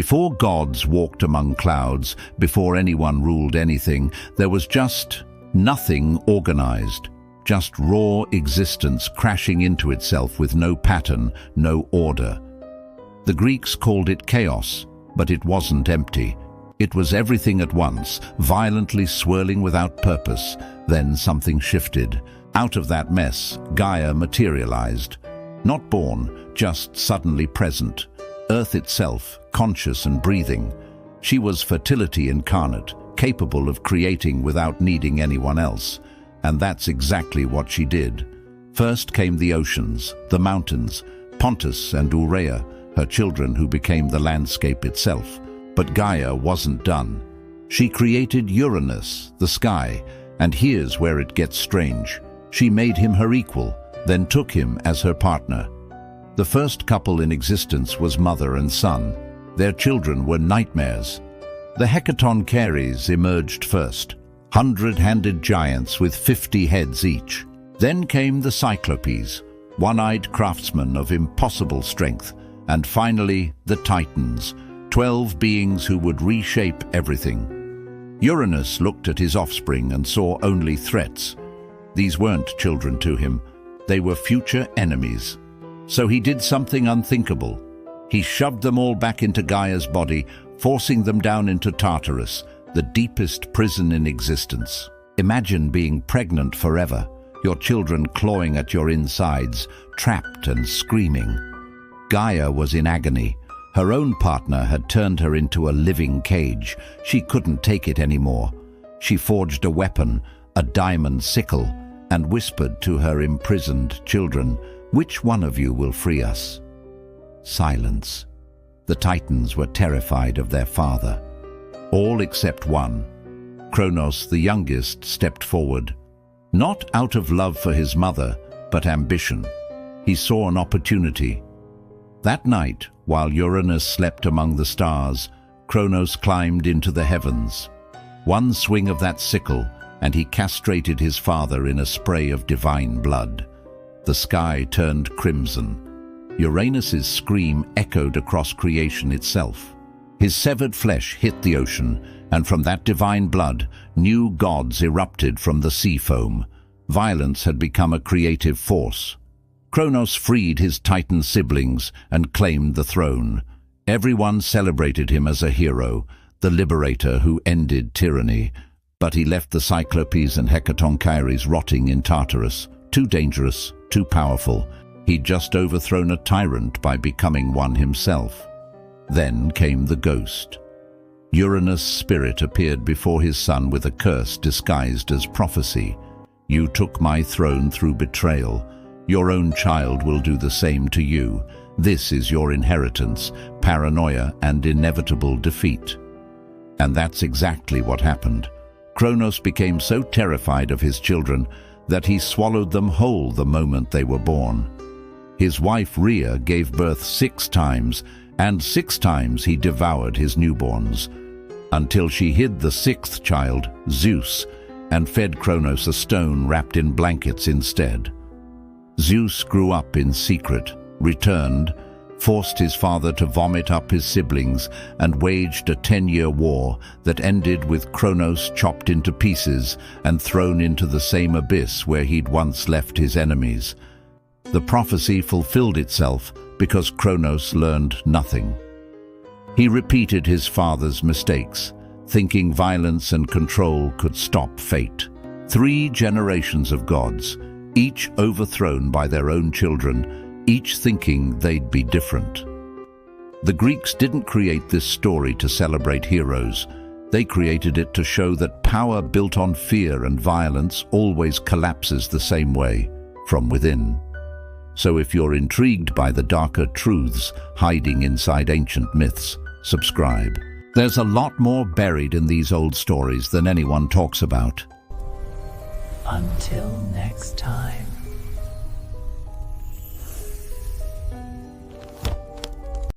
Before gods walked among clouds, before anyone ruled anything, there was just nothing organized. Just raw existence crashing into itself with no pattern, no order. The Greeks called it chaos, but it wasn't empty. It was everything at once, violently swirling without purpose. Then something shifted. Out of that mess, Gaia materialized. Not born, just suddenly present. Earth itself, conscious and breathing. She was fertility incarnate, capable of creating without needing anyone else. And that's exactly what she did. First came the oceans, the mountains, Pontus and Urea, her children who became the landscape itself. But Gaia wasn't done. She created Uranus, the sky, and here's where it gets strange. She made him her equal, then took him as her partner. The first couple in existence was mother and son. Their children were nightmares. The Hecatoncheires emerged first, 100-handed giants with 50 heads each. Then came the Cyclopes, one-eyed craftsmen of impossible strength. And finally, the Titans, 12 beings who would reshape everything. Uranus looked at his offspring and saw only threats. These weren't children to him. They were future enemies. So he did something unthinkable. He shoved them all back into Gaia's body, forcing them down into Tartarus, the deepest prison in existence. Imagine being pregnant forever, your children clawing at your insides, trapped and screaming. Gaia was in agony. Her own partner had turned her into a living cage. She couldn't take it anymore. She forged a weapon, a diamond sickle, and whispered to her imprisoned children, "Which one of you will free us?" Silence. The Titans were terrified of their father. All except one. Kronos, the youngest, stepped forward. Not out of love for his mother, but ambition. He saw an opportunity. That night, while Uranus slept among the stars, Kronos climbed into the heavens. One swing of that sickle, and he castrated his father in a spray of divine blood. The sky turned crimson. Uranus's scream echoed across creation itself. His severed flesh hit the ocean, and from that divine blood, new gods erupted from the sea foam. Violence had become a creative force. Kronos freed his Titan siblings and claimed the throne. Everyone celebrated him as a hero, the liberator who ended tyranny. But he left the Cyclopes and Hecatoncheires rotting in Tartarus. Too dangerous, too powerful. He'd just overthrown a tyrant by becoming one himself. Then came the ghost. Uranus' spirit appeared before his son with a curse disguised as prophecy. "You took my throne through betrayal. Your own child will do the same to you. This is your inheritance, paranoia and inevitable defeat." And that's exactly what happened. Kronos became so terrified of his children that he swallowed them whole the moment they were born. His wife Rhea gave birth 6 times, and 6 times he devoured his newborns, until she hid the 6th child, Zeus, and fed Kronos a stone wrapped in blankets instead. Zeus grew up in secret, returned, forced his father to vomit up his siblings, and waged a 10-year war that ended with Kronos chopped into pieces and thrown into the same abyss where he'd once left his enemies. The prophecy fulfilled itself because Kronos learned nothing. He repeated his father's mistakes, thinking violence and control could stop fate. 3 generations of gods, each overthrown by their own children, each thinking they'd be different. The Greeks didn't create this story to celebrate heroes. They created it to show that power built on fear and violence always collapses the same way, from within. So if you're intrigued by the darker truths hiding inside ancient myths, subscribe. There's a lot more buried in these old stories than anyone talks about. Until next time.